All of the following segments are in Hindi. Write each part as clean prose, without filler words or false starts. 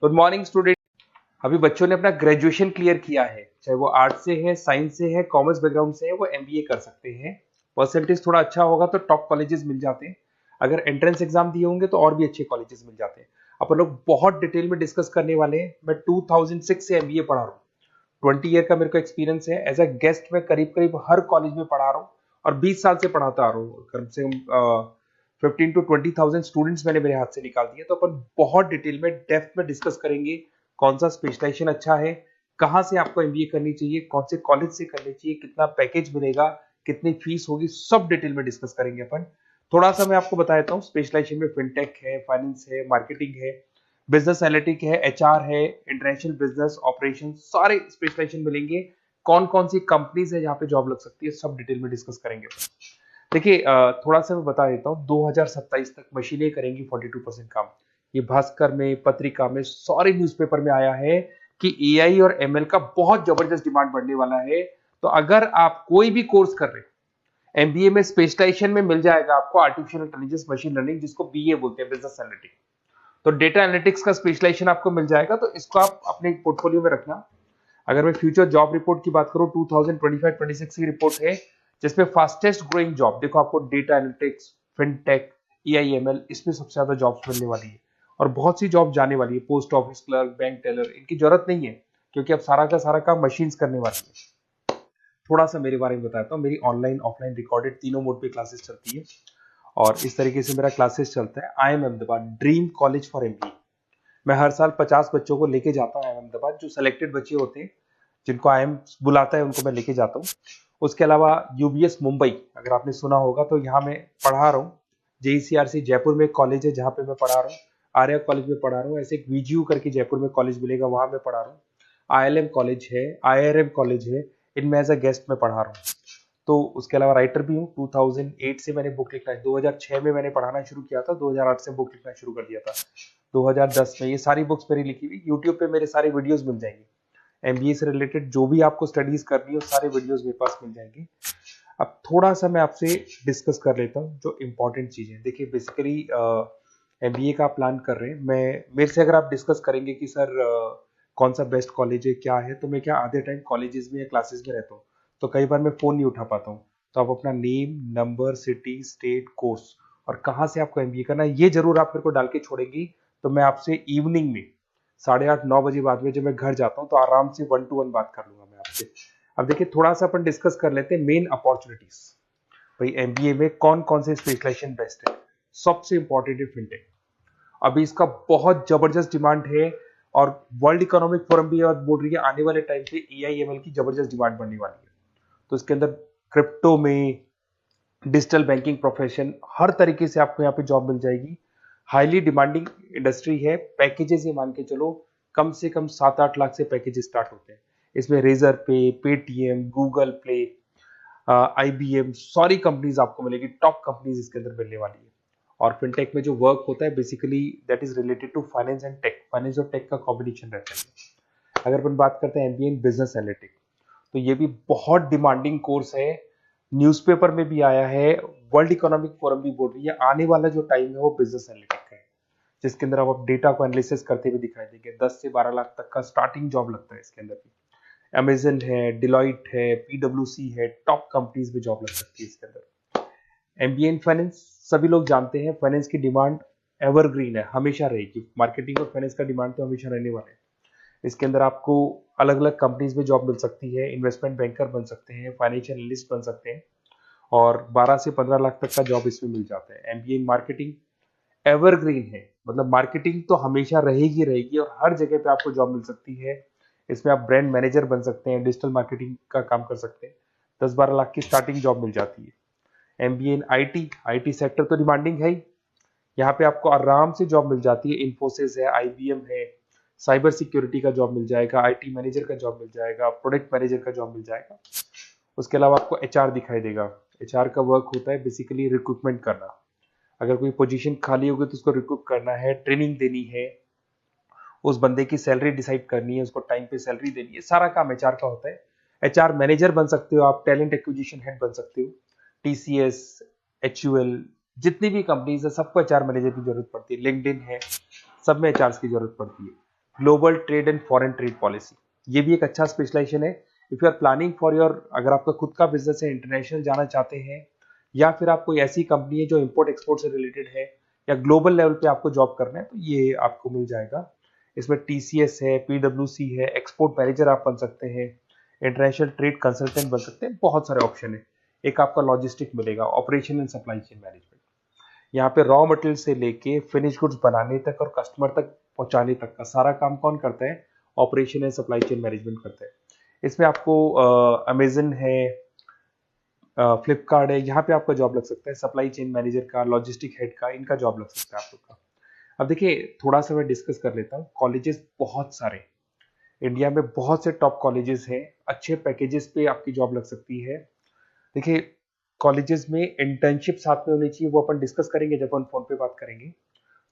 Good morning student. अभी बच्चों ने अपना ग्रेजुएशन क्लियर किया है, चाहे वो आर्ट्स से है, साइंस से है, कॉमर्स बैकग्राउंड से है, वो एमबीए कर सकते हैं। परसेंटेज थोड़ा अच्छा होगा तो टॉप कॉलेजेस मिल जाते हैं। अगर एंट्रेंस एग्जाम दिए होंगे तो और भी अच्छे कॉलेजेस मिल जाते हैं। अपन लोग बहुत डिटेल में डिस्कस करने वाले हैं। मैं 2006 से एमबीए पढ़ा रहा हूँ। 20 ईयर का मेरे को एक्सपीरियंस है। एज अ गेस्ट मैं करीब करीब हर कॉलेज में पढ़ा रहा हूँ और 20 साल से पढ़ाता आ रहा हूँ। कम से कम 15 to 20,000 स्टूडेंट्स मैंने मेरे हाथ से निकाल दिए। तो अपन बहुत डिटेल में डेप्थ में डिस्कस करेंगे कौन सा स्पेशलाइजेशन अच्छा है, कहाँ से आपको एमबीए करनी चाहिए, कौन से कॉलेज से करनी चाहिए, कितना पैकेज मिलेगा, कितनी फीस होगी, सब डिटेल में डिस्कस करेंगे अपन। थोड़ा सा मैं आपको बता देता हूँ। स्पेशलाइजेशन में फिनटेक है, फाइनेंस है, मार्केटिंग है, बिजनेस एनालिटिक है, एचआर है, इंटरनेशनल बिजनेस ऑपरेशन, सारे स्पेशलाइजेशन मिलेंगे। कौन कौन सी कंपनीज है जहाँ पे जॉब लग सकती है, सब डिटेल में डिस्कस करेंगे। देखिए, थोड़ा सा मैं बता देता हूँ। 2027 तक मशीनें करेंगी 42% काम। ये भास्कर में, पत्रिका में, सारे न्यूज़पेपर में आया है कि एआई और एमएल का बहुत जबरदस्त डिमांड बढ़ने वाला है। तो अगर आप कोई भी कोर्स कर रहे हैं, एमबीए में स्पेशलाइजेशन में मिल जाएगा आपको आर्टिफिशियल इंटेलिजेंस, मशीन लर्निंग, जिसको बीए बोलते हैं, बिजनेस एनालिटिक्स। तो डेटा एनालिटिक्स का स्पेशलाइजेशन आपको मिल जाएगा, तो इसको आप अपने पोर्टफोलियो में रखना। अगर मैं फ्यूचर जॉब रिपोर्ट की बात करूं, 2025-26 की रिपोर्ट है, जिसमें फास्टेस्ट ग्रोइंग जॉब देखो आपको डेटा एनालिटिक्स, फिनटेक, ईआईएमएल, इसमें सबसे ज्यादा जॉब्स मिलने वाली है। और बहुत सी जॉब जाने वाली है। Post office clerk, bank teller, इनकी जरूरत नहीं है, क्योंकि अब सारा का सारा काम मशीन्स करने वाली है। थोड़ा सा मेरे बारे में बताता हूँ। मेरी ऑनलाइन ऑफलाइन रिकॉर्डेड तीनों मोड पे क्लासेस चलती है और इस तरीके से मेरा क्लासेस चलता है। I am Ahmedabad dream college for MBA. मैं हर साल 50 बच्चों को लेके जाता हूँ अहमदाबाद। जो सिलेक्टेड बच्चे होते हैं, जिनको आईएम बुलाता है, उनको मैं लेके जाता हूँ। उसके अलावा यूबीएस मुंबई, अगर आपने सुना होगा, तो यहाँ मैं पढ़ा रहा हूँ। जेईसीआरसी जयपुर में एक कॉलेज है जहाँ पे मैं पढ़ा रहा हूँ। आर्या कॉलेज में पढ़ा रहा हूँ। ऐसे एक वीजीयू करके जयपुर में कॉलेज मिलेगा, वहां मैं पढ़ा रहा हूँ। आईएलएम कॉलेज है, आईआरएम कॉलेज है, इनमें एज अ गेस्ट में पढ़ा रहा हूँ। तो उसके अलावा राइटर भी हूँ। 2008 से मैंने बुक लिखना है। 2006 में मैंने पढ़ाना शुरू किया था, 2008 से बुक लिखना शुरू कर दिया था। 2010 में ये सारी बुक्स मेरी लिखी हुई यूट्यूब पे मेरे सारे वीडियोस मिल जाएंगे। एमबीए से रिलेटेड जो भी आपको स्टडीज करनी है, सारे वीडियोस मेरे पास मिल जाएंगे। अब थोड़ा सा मैं आपसे डिस्कस कर लेता हूँ जो इंपॉर्टेंट चीजें। देखिए, बेसिकली एमबीए का प्लान कर रहे हैं, मैं मेरे से अगर आप डिस्कस करेंगे कि सर कौन सा बेस्ट कॉलेज है, क्या है, तो मैं क्या आधे टाइम कॉलेजेस में या क्लासेस में रहता हूँ, तो कई बार मैं फोन नहीं उठा पाता हूँ। तो आप अपना name, number, city, state, course और कहाँ से आपको एमबीए करना है, ये जरूर आप मेरे को डाल के छोड़ेंगी। तो मैं आपसे इवनिंग में 8:30-9 बजे बाद में जब मैं घर जाता हूँ, तो आराम से 1-to-1 बात कर लूंगा मैं आपसे। अब देखिए, थोड़ा सा अपन डिस्कस कर लेते हैं मेन अपॉर्चुनिटीज। भाई, एमबीए में कौन कौन से स्पेशलाइजेशन बेस्ट है। सबसे इंपॉर्टेंट है फिनटेक। अभी इसका बहुत जबरदस्त डिमांड है और वर्ल्ड इकोनॉमिक फोरम भी बोल रही है आने वाले टाइम पे एआईएमएल की जबरदस्त डिमांड बढ़ने वाली है। तो इसके अंदर क्रिप्टो में, डिजिटल बैंकिंग प्रोफेशन, हर तरीके से आपको यहाँ पे जॉब मिल जाएगी। हाईली डिमांडिंग इंडस्ट्री है। पैकेजेस ये मान के चलो, कम से कम 7-8 लाख से पैकेजेस स्टार्ट होते हैं। इसमें रेजर पे, पेटीएम, गूगल प्ले, आईबीएम, सारी कंपनीज आपको मिलेगी। टॉप कंपनीज इसके अंदर मिलने वाली है। और फिनटेक में जो वर्क होता है, basically that is related to finance and tech. Finance और टेक का कॉम्बिनेशन रहता है। अगर अपन बात करते हैं एमबीए इन बिजनेस एनालिटिक्स, तो ये भी बहुत डिमांडिंग कोर्स है। न्यूज़पेपर में भी आया है, वर्ल्ड इकोनॉमिक फोरम भी बोल रही है आने वाला जो टाइम है वो बिजनेस एनालिटिक्स का है, जिसके अंदर आप डेटा को एनालिसिस करते हुए दिखाई देंगे। 10 से 12 लाख तक का स्टार्टिंग जॉब लगता है इसके अंदर भी। अमेजन है, डिलॉइट है, पीडब्ल्यूसी है, टॉप कंपनीज में जॉब लग सकती है इसके अंदर। एमबीए इन फाइनेंस, सभी लोग जानते हैं फाइनेंस की डिमांड एवरग्रीन है, हमेशा रहेगी। मार्केटिंग और फाइनेंस का डिमांड तो हमेशा रहने वाला है। इसके अंदर आपको अलग अलग कंपनीज में जॉब मिल सकती है। इन्वेस्टमेंट बैंकर बन सकते हैं, फाइनेंशियल एनालिस्ट बन सकते हैं और 12 से 15 लाख तक का जॉब इसमें मिल जाता है। एमबीए इन मार्केटिंग एवरग्रीन है, मतलब मार्केटिंग तो हमेशा रहेगी रहेगी और हर जगह पे आपको जॉब मिल सकती है। इसमें आप ब्रांड मैनेजर बन सकते हैं, डिजिटल मार्केटिंग का काम कर सकते हैं। 10-12 लाख की स्टार्टिंग जॉब मिल जाती है। MBA in IT, IT sector तो डिमांडिंग है ही। यहाँ पे आपको आराम से जॉब मिल जाती है। इन्फोसिस है, आईबीएम है, साइबर सिक्योरिटी का जॉब मिल जाएगा, आईटी मैनेजर का जॉब मिल जाएगा, प्रोडक्ट मैनेजर का जॉब मिल जाएगा। उसके अलावा आपको एचआर दिखाई देगा। एचआर का वर्क होता है बेसिकली रिक्रूटमेंट करना। अगर कोई पोजीशन खाली होगी तो उसको रिक्रूट करना है, ट्रेनिंग देनी है, उस बंदे की सैलरी डिसाइड करनी है, उसको टाइम पे सैलरी देनी है, सारा काम एचआर का होता है। एचआर मैनेजर बन सकते हो आप, टैलेंट एक्विजिशन हेड बन सकते हो। टीसीएस, एचयूएल, जितनी भी कंपनीज है सबको एचआर मैनेजर की जरूरत पड़ती है। लिंक्डइन है, सब में एचआर की जरूरत पड़ती है। Global trade and foreign trade policy, ये भी एक अच्छा स्पेशलाइजेशन है। If you are planning for your, अगर आपका खुद का बिजनेस है, इंटरनेशनल जाना चाहते हैं, या फिर आप कोई ऐसी कंपनी है जो इंपोर्ट एक्सपोर्ट से रिलेटेड है, या ग्लोबल लेवल पे आपको जॉब करना है, तो ये आपको मिल जाएगा। इसमें टीसीएस है, पीडब्ल्यूसी है, एक्सपोर्ट मैनेजर आप बन सकते हैं, इंटरनेशनल ट्रेड कंसल्टेंट बन सकते हैं, बहुत सारे ऑप्शन है। एक आपका लॉजिस्टिक मिलेगा, operation and supply chain management. यहाँ पे रॉ मटेरियल से लेके फिनिश गुड्स बनाने तक और कस्टमर तक पहुंचाने तक का सारा काम कौन करता है? Operation and supply chain management करता है। इसमें आपको अमेजन है, फ्लिपकार्ट है, यहाँ पे आपका जॉब लग सकता है, सप्लाई चेन मैनेजर का, लॉजिस्टिक हेड का, इनका जॉब लग सकता है आप लोग का। अब देखिए, थोड़ा सा मैं डिस्कस कर लेता हूँ। कॉलेजेस बहुत सारे इंडिया में, बहुत से टॉप कॉलेजेस हैं, अच्छे पैकेजेस पे आपकी जॉब लग सकती है। देखिए, कॉलेजेस में इंटर्नशिप साथ में होनी चाहिए, वो अपन डिस्कस करेंगे जब अपन फोन पे बात करेंगे।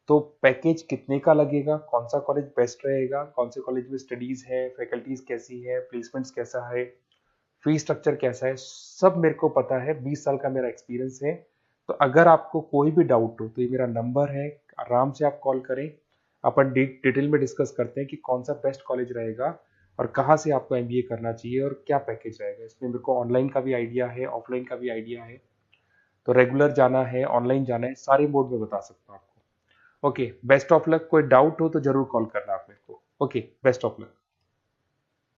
तो पैकेज कितने का लगेगा, कौन सा कॉलेज बेस्ट रहेगा, कौन से कॉलेज में स्टडीज है, फैकल्टीज कैसी है, प्लेसमेंट्स कैसा है, फी स्ट्रक्चर कैसा है, सब मेरे को पता है। 20 साल का मेरा एक्सपीरियंस है। तो अगर आपको कोई भी डाउट हो तो ये मेरा नंबर है, आराम से आप कॉल करें। अपन डिटेल में डिस्कस करते हैं कि कौन सा बेस्ट कॉलेज रहेगा और कहाँ से आपको एमबीए करना चाहिए और क्या पैकेज रहेगा। इसमें मेरे को ऑनलाइन का भी आइडिया है, ऑफलाइन का भी आइडिया है। तो रेगुलर जाना है, ऑनलाइन जाना है, सारे मोड में बता सकता हूँ आपको। Okay, best of luck. कोई डाउट हो तो जरूर कॉल करना आप मेरे को। Okay, best of luck.